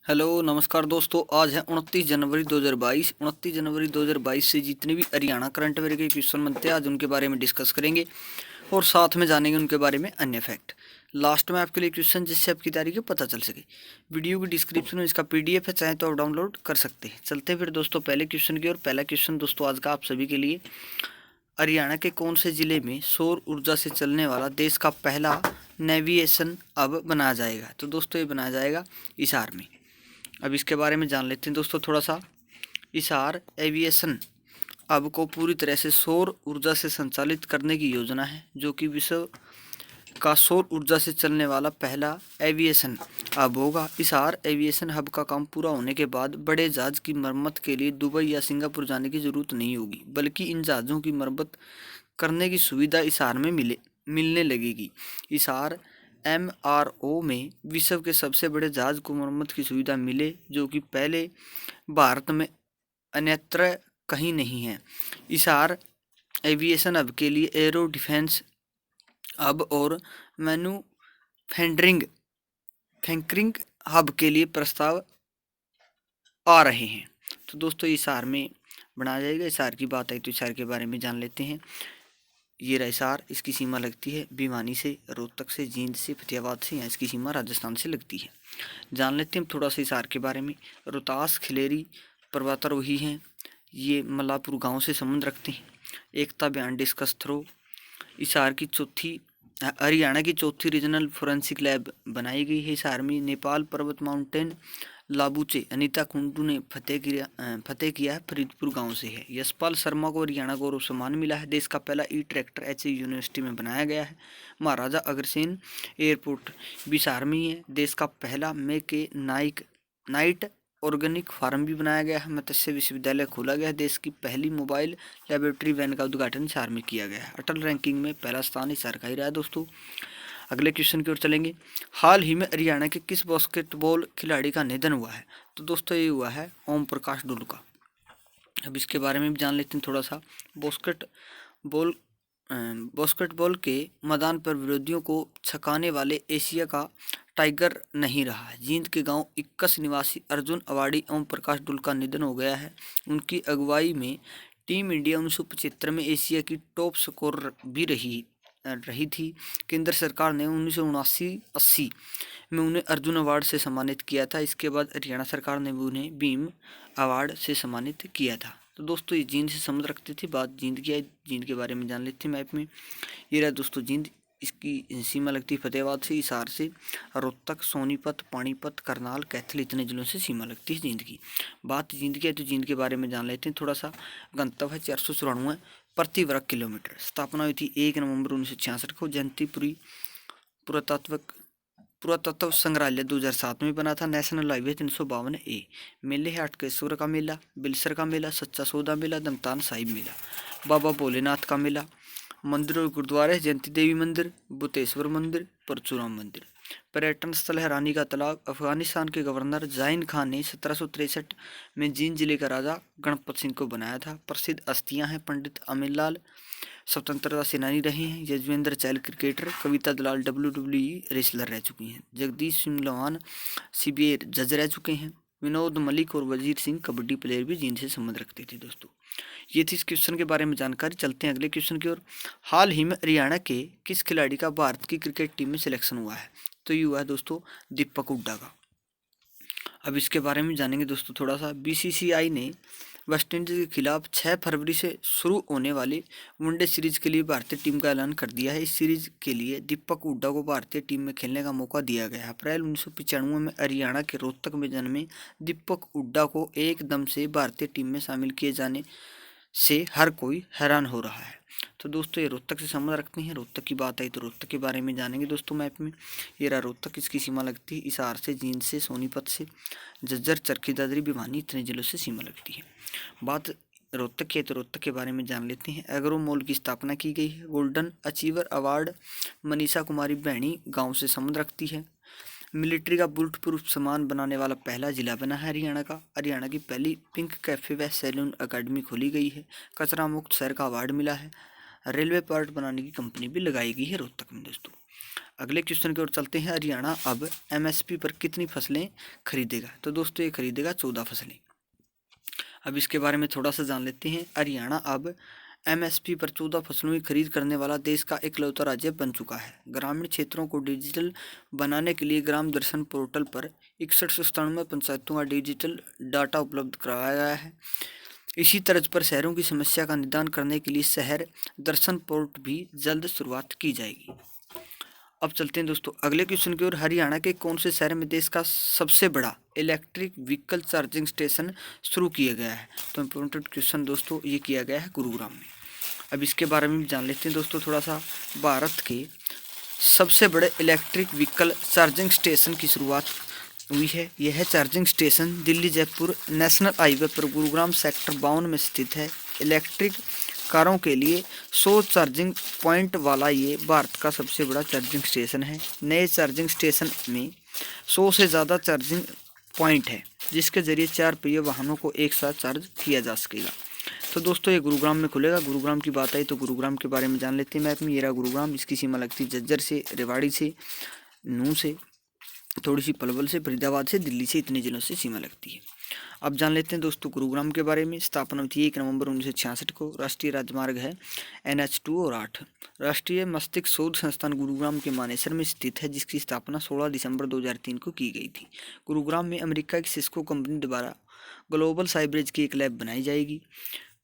Hello नमस्कार दोस्तों। आज है 29 जनवरी 2022। 29 जनवरी 2022 से जितने भी हरियाणा करंट अफेयर के क्वेश्चन बनते हैं आज उनके बारे में डिस्कस करेंगे और साथ में जानेंगे उनके बारे में अन्य फैक्ट। लास्ट में आपके लिए क्वेश्चन जिससे आपकी तारीख पता चल सके। वीडियो की डिस्क्रिप्शन में इसका पीडीएफ है, चाहे तो आप डाउनलोड कर सकते हैं। चलते हैं फिर दोस्तों पहले क्वेश्चन की। और पहला क्वेश्चन दोस्तों आज का आप सभी के लिए, हरियाणा के कौन से जिले में सौर ऊर्जा से चलने वाला देश का पहला नेविगेशन हब बनाया जाएगा? तो दोस्तों ये बनाया जाएगा हिसार में। अब इसके बारे में जान लेते हैं दोस्तों थोड़ा सा। हिसार एविएशन हब को पूरी तरह से सौर ऊर्जा से संचालित करने की योजना है, जो कि विश्व का सौर ऊर्जा से चलने वाला पहला एविएशन हब होगा। हिसार एविएशन हब का काम पूरा होने के बाद बड़े जहाज की मरम्मत के लिए दुबई या सिंगापुर जाने की जरूरत नहीं होगी, बल्कि इन जहाज़ों की मरम्मत करने की सुविधा हिसार में मिलने लगेगी। हिसार MRO में विश्व के सबसे बड़े जहाज को मरम्मत की सुविधा मिले, जो कि पहले भारत में अन्यत्र कहीं नहीं है। हिसार एविएशन हब के लिए एरो डिफेंस हब और मैन्युफैक्चरिंग हब के लिए प्रस्ताव आ रहे हैं। तो दोस्तों हिसार में बनाया जाएगा। हिसार की बात आई तो हिसार के बारे में जान लेते हैं। ये हिसार, इसकी सीमा लगती है भिवानी से, रोहतक से, जींद से, फतेहाबाद से। यहाँ इसकी सीमा राजस्थान से लगती है। जान लेते हैं थोड़ा सा हिसार के बारे में। रोहतास खिलेरी पर्वतारोही हैं, ये मल्लापुर गांव से संबंध रखते हैं। एकता बयान डिस्कस थ्रो। हिसार की हरियाणा की चौथी रीजनल फोरेंसिक लैब बनाई गई है हिसार में। नेपाल पर्वत माउंटेन लाबूचे अनीता कुंडू ने फतेह किया है, फरीदपुर गांव से है। यशपाल शर्मा को हरियाणा गौरव सम्मान मिला है। देश का पहला ट्रैक्टर HU यूनिवर्सिटी में बनाया गया है। महाराजा अग्रसेन एयरपोर्ट भी हिसार में ही है। देश का पहला नाइट ऑर्गेनिक फार्म भी बनाया गया है। मत्स्य विश्वविद्यालय खोला गया है। देश की पहली मोबाइल लेबोरेटरी वैन का उद्घाटन हिसार में किया गया है। अटल रैंकिंग में पहला स्थान हिसार का ही रहा है दोस्तों। अगले क्वेश्चन की ओर चलेंगे। हाल ही में हरियाणा के किस बास्केटबॉल खिलाड़ी का निधन हुआ है? तो दोस्तों ये हुआ है ओम प्रकाश डुल्लू का। अब इसके बारे में भी जान लेते हैं थोड़ा सा। बास्केटबॉल के मैदान पर विरोधियों को छकाने वाले एशिया का टाइगर नहीं रहा है। जींद के गांव 21 निवासी अर्जुन अवार्डी ओम प्रकाश डुल्लू का निधन हो गया है। उनकी अगुवाई में टीम इंडिया 1975 में एशिया की टॉप स्कोरर भी रही थी। केंद्र सरकार ने 1979-80 में उन्हें अर्जुन अवार्ड से सम्मानित किया था। इसके बाद हरियाणा सरकार ने भी उन्हें भीम अवार्ड से सम्मानित किया था। तो दोस्तों ये जींद से संबंध रखती थी बात। जींद की है, जींद के बारे में जान लेते हैं मैप में। ये रहा दोस्तों जींद, इसकी सीमा लगती है फतेहाबाद से, हिसार से, रोहतक, सोनीपत, पानीपत, करनाल, कैथल, इतने जिलों से सीमा लगती है जींद की। बात जींद की है तो जींद के बारे में जान लेते हैं थोड़ा सा। गंतव्य है 494 प्रति वर्ग किलोमीटर। स्थापना हुई थी 1 नवंबर 1966 को। जयंतीपुरी पुरातत्व संग्रहालय 2007 में बना था। National highway 352A। मेले है हाटकेश्वर का मेला, बिलसर का मेला, सच्चा सौदा मेला, दमतान साहिब मेला, बाबा भोलेनाथ का मेला। मंदिर और गुरुद्वारे जयंती देवी मंदिर, बुतेश्वर मंदिर, परशुराम मंदिर। पर्यटन स्थल है रानी का तालाब। अफगानिस्तान के गवर्नर जाइन खान ने 1763 में जींद जिले का राजा गणपत सिंह को बनाया था। प्रसिद्ध हस्तियां हैं पंडित अमीनलाल स्वतंत्रता सेनानी रहे हैं। यजवेंद्र चहल क्रिकेटर। कविता दलाल WWE रेसलर रह चुकी हैं। जगदीश सिंह लोहान CBI जज रह चुके हैं। विनोद मलिक और वजीर सिंह कबड्डी प्लेयर भी जींद से संबंध रखते थे दोस्तों। ये थी इस क्वेश्चन के बारे में जानकारी। चलते हैं अगले क्वेश्चन की ओर। हाल ही में हरियाणा के किस खिलाड़ी का भारत की क्रिकेट टीम में सिलेक्शन हुआ है? तो ये हुआ है दोस्तों दीपक हुड्डा का। अब इसके बारे में जानेंगे दोस्तों थोड़ा सा। BCCI ने वेस्टइंडीज के खिलाफ 6 फरवरी से शुरू होने वाली वनडे सीरीज के लिए भारतीय टीम का ऐलान कर दिया है। इस सीरीज के लिए दीपक हुड्डा को भारतीय टीम में खेलने का मौका दिया गया है। अप्रैल 1995 में हरियाणा के रोहतक में जन्मे दीपक हुड्डा को एकदम से भारतीय टीम में शामिल किए जाने से हर कोई हैरान हो रहा है। तो दोस्तों ये रोहतक से संबंध रखते हैं। रोहतक की बात आई तो रोहतक के बारे में जानेंगे दोस्तों मैप में। ये रहा रोहतक, इसकी सीमा लगती है हिसार से, जींद से, सोनीपत से, झज्जर, चरखी दादरी, भिवानी, इतने जिलों से सीमा लगती है। बात रोहतक की है तो रोहतक के बारे में जान लेते हैं। एग्रो मॉल की स्थापना की गई है। Golden achiever award Manisha Kumari बहनी गाँव से संबंध रखती है। मिलिट्री का बुलेट प्रूफ सामान बनाने वाला पहला जिला बना है हरियाणा का। हरियाणा की पहली पिंक कैफे व सैलून अकेडमी खोली गई है। कचरा मुक्त शहर का अवार्ड मिला है। रेलवे पार्ट बनाने की कंपनी भी लगाई गई है रोहतक में दोस्तों। अगले क्वेश्चन की ओर चलते हैं। हरियाणा अब एमएसपी पर कितनी फसलें खरीदेगा? तो दोस्तों ये खरीदेगा 14 फसलें। अब इसके बारे में थोड़ा सा जान लेते हैं। हरियाणा अब एमएसपी पर 14 फसलों की खरीद करने वाला देश का इकलौता राज्य बन चुका है। ग्रामीण क्षेत्रों को डिजिटल बनाने के लिए ग्राम दर्शन पोर्टल पर 6197 पंचायतों का डिजिटल डाटा उपलब्ध कराया गया है। इसी तर्ज पर शहरों की समस्या का निदान करने के लिए शहर दर्शन पोर्ट भी जल्द शुरुआत की जाएगी। अब चलते हैं दोस्तों अगले क्वेश्चन की ओर। हरियाणा के कौन से शहर में देश का सबसे बड़ा इलेक्ट्रिक व्हीकल चार्जिंग स्टेशन शुरू किया गया है? तो इम्पोर्टेंट क्वेश्चन दोस्तों ये किया गया है गुरुग्राम में। अब इसके बारे में भी जान लेते हैं दोस्तों थोड़ा सा। भारत के सबसे बड़े इलेक्ट्रिक व्हीकल चार्जिंग स्टेशन की शुरुआत हुई है। यह charging station Delhi Jaipur national highway पर गुरुग्राम सेक्टर 52 में स्थित है। इलेक्ट्रिक कारों के लिए 100 चार्जिंग पॉइंट वाला ये भारत का सबसे बड़ा चार्जिंग स्टेशन है। नए चार्जिंग स्टेशन में 100 से ज़्यादा चार्जिंग पॉइंट है, जिसके जरिए 4 पहिया वाहनों को एक साथ चार्ज किया जा सकेगा। तो दोस्तों ये गुरुग्राम में खुलेगा। गुरुग्राम की बात आई तो गुरुग्राम के बारे में जान लेते हैं मैप में। ये रहा गुरुग्राम, इसकी सीमा लगती है झज्जर से, रेवाड़ी से, नूंह से, थोड़ी सी पलवल से, फरीदाबाद से, दिल्ली से, इतने जिलों से सीमा लगती है। अब जान लेते हैं दोस्तों गुरुग्राम के बारे में। स्थापना हुई थी 1 नवंबर 1966 को। राष्ट्रीय राजमार्ग है NH2 और 8। राष्ट्रीय मस्तिष्क शोध संस्थान गुरुग्राम के मानेसर में स्थित है, जिसकी स्थापना 16 दिसंबर 2003 को की गई थी। गुरुग्राम में अमेरिका की सिस्को कंपनी द्वारा ग्लोबल साइब्रेज की एक लैब बनाई जाएगी।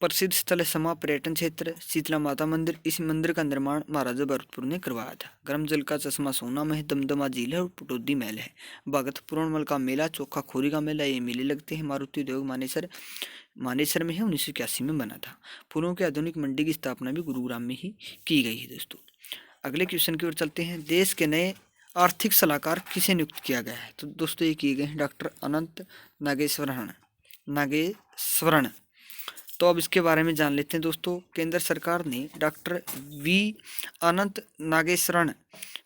प्रसिद्ध स्थल समा पर्यटन क्षेत्र शीतला माता मंदिर। इस मंदिर का निर्माण महाराजा भरतपुर ने करवाया था। गर्म जल का चश्मा सोना में है, दमदमा झील है और पटौदी महल है। भगत पूर्णमल का मेला, चोखा खोरी का मेला, ये मेले लगते हैं। मारुति उद्योग मानेसर में है, 1981 में बना था। फूलों की आधुनिक मंडी की स्थापना भी गुरुग्राम में ही की गई है दोस्तों। अगले क्वेश्चन की ओर चलते हैं। देश के नए आर्थिक सलाहकार किसे नियुक्त किया गया है? तो दोस्तों ये किए गए हैं डॉक्टर अनंत नागेश्वरण। तो अब इसके बारे में जान लेते हैं दोस्तों। केंद्र सरकार ने डॉक्टर अनंत नागेश्वरण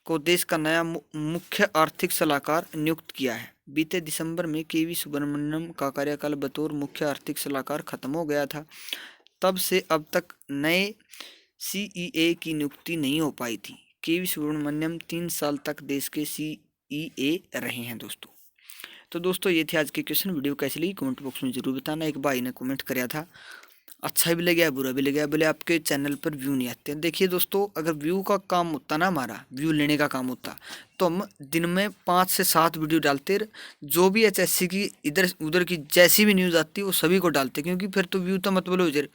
को देश का नया मुख्य आर्थिक सलाहकार नियुक्त किया है। बीते दिसंबर में KV सुब्रमण्यम का कार्यकाल बतौर मुख्य आर्थिक सलाहकार खत्म हो गया था। तब से अब तक नए CEA की नियुक्ति नहीं हो पाई थी। KV सुब्रमण्यम 3 साल तक देश के CEA रहे हैं दोस्तों। तो दोस्तों ये थे आज के क्वेश्चन। वीडियो कैसी लगी कमेंट बॉक्स में जरूर बताना। एक भाई ने कमेंट किया था, अच्छा भी लगा बुरा भी लगा, बोले आपके चैनल पर व्यू नहीं आते। देखिए दोस्तों अगर व्यू का काम होता ना, हमारा व्यू लेने का काम होता, तो हम दिन में 5 से 7 वीडियो डालते। जो भी HSC की इधर उधर की जैसी भी न्यूज़ आती है वो सभी को डालते, क्योंकि फिर तो व्यू तो मतलब हो जाए।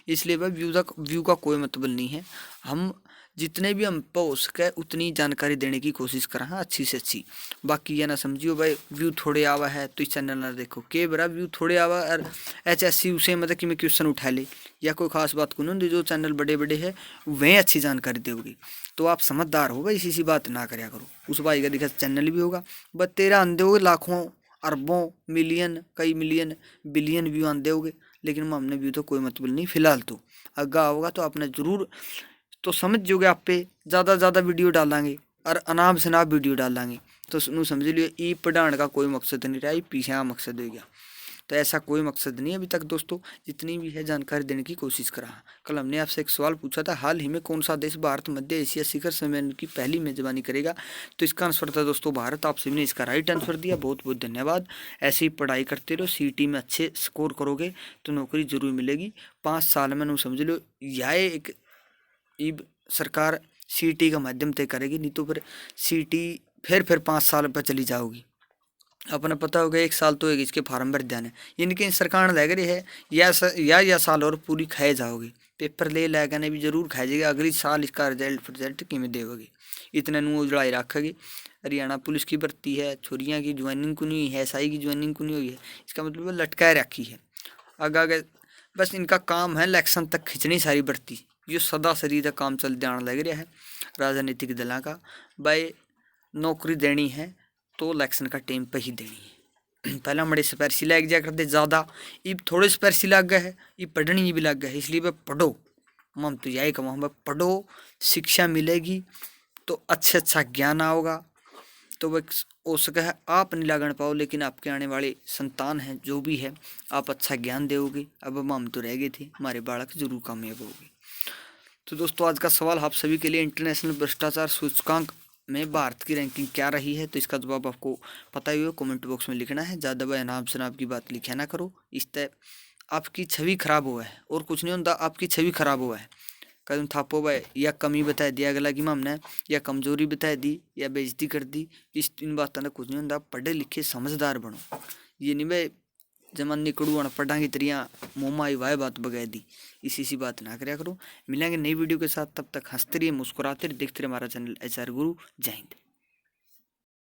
इसलिए भाई व्यू का कोई मतलब नहीं है। हम जितने भी हम हो सके उतनी जानकारी देने की कोशिश करा है, अच्छी से अच्छी। बाकी ये ना समझियो भाई व्यू थोड़े आवा है तो इस चैनल ना देखो, के बरा व्यू थोड़े आवा और HSC उसे मतलब कि मैं क्वेश्चन उठा ले या कोई खास बात को नहीं। जो चैनल बड़े बड़े है वह अच्छी जानकारी दोगे, तो आप समझदार हो भाई, इसी बात ना करया करो। उस भाई का दिखा चैनल भी होगा, बस तेरा आंदे होगे लाखों अरबों मिलियन कई मिलियन बिलियन व्यू आंदे होगे, लेकिन हमने व्यू तो कोई मतलब नहीं फिलहाल। तो अग्गा होगा तो आपने जरूर तो समझ जोगे, आप पे ज़्यादा वीडियो डालेंगे और अनाप शनाप वीडियो डालेंगे तो सुनो समझ लियो ई पढ़ाने का कोई मकसद नहीं रहा, पीछे का मकसद हो गया। तो ऐसा कोई मकसद नहीं अभी तक दोस्तों, जितनी भी है जानकारी देने की कोशिश करा। कल हमने आपसे एक सवाल पूछा था, हाल ही में कौन सा देश भारत मध्य एशिया शिखर सम्मेलन की पहली मेजबानी करेगा? तो इसका आंसर था दोस्तों भारत। आप सभी ने इसका राइट आंसर दिया, बहुत बहुत धन्यवाद। ऐसे ही पढ़ाई करते रहो, CET में अच्छे स्कोर करोगे तो नौकरी जरूर मिलेगी। 5 साल में समझ लो यह एक सरकार CET का माध्यम तय करेगी, नहीं तो फिर CET फिर 5 साल पर चली जाओगी। अपने पता होगा 1 साल तो एक इसके फार्म भर देने, इनकी सरकार लग रही है या साल और पूरी खाए जाओगी। पेपर ले लगाने भी जरूर खाए जाएगी, अगली साल इसका रिजल्ट किमें देगी, इतने नू उजड़ाई रखेगी। हरियाणा पुलिस की भर्ती है, छोरियाँ की ज्वाइनिंग को नहीं है, SI की ज्वाइनिंग को नहीं हुई है, इसका मतलब लटकाए रखी है। आगे बस इनका काम है इलेक्शन तक खिंचनी सारी भर्ती, ये सदा सरीदा काम चल जाने लग रहा है राजनीतिक दलों का। भाई नौकरी देनी है तो इलेक्शन का टाइम पे ही देनी है। पहले हमारे सिपैरसी लग जाया करते ज़्यादा, अब थोड़े सिपैरसी लग गए है, ये पढ़नी भी लग गए है। इसलिए भाई पढ़ो, हम तो यही कहूँ भाई पढ़ो, शिक्षा मिलेगी तो अच्छा ज्ञान आओगा। तो वह हो सके है आप नहीं लगन पाओ, लेकिन आपके आने वाले संतान हैं जो भी है आप अच्छा ज्ञान दोगे। अब हम तो रह गए थे, हमारे बालक जरूर कामयाब होगे। तो दोस्तों आज का सवाल आप सभी के लिए, इंटरनेशनल भ्रष्टाचार सूचकांक में भारत की रैंकिंग क्या रही है, तो इसका जवाब आपको पता ही हो, कमेंट बॉक्स में लिखना है। ज़्यादा भाई नाम शनाब की बात लिखा ना करो, इस तरह आपकी छवि खराब हुआ है और कुछ नहीं होता, आपकी छवि खराब हुआ है। कदम थापो भाई या कमी बता दी अगला की हमने, या कमजोरी बता दी, या बेइज्जती कर दी, इस इन बातों का कुछ नहीं होता। पढ़े लिखे समझदार बनो, ये नहीं भाई जमाने कड़ू अनपढ़ा की तरिया मुँह माई वाह बात बगाई दी, इसी सी बात ना करया करो। मिलेंगे नई वीडियो के साथ, तब तक हंसते रहिए, मुस्कुराते रहिए, देखते रहिए हमारा चैनल HR गुरु। जय हिंद।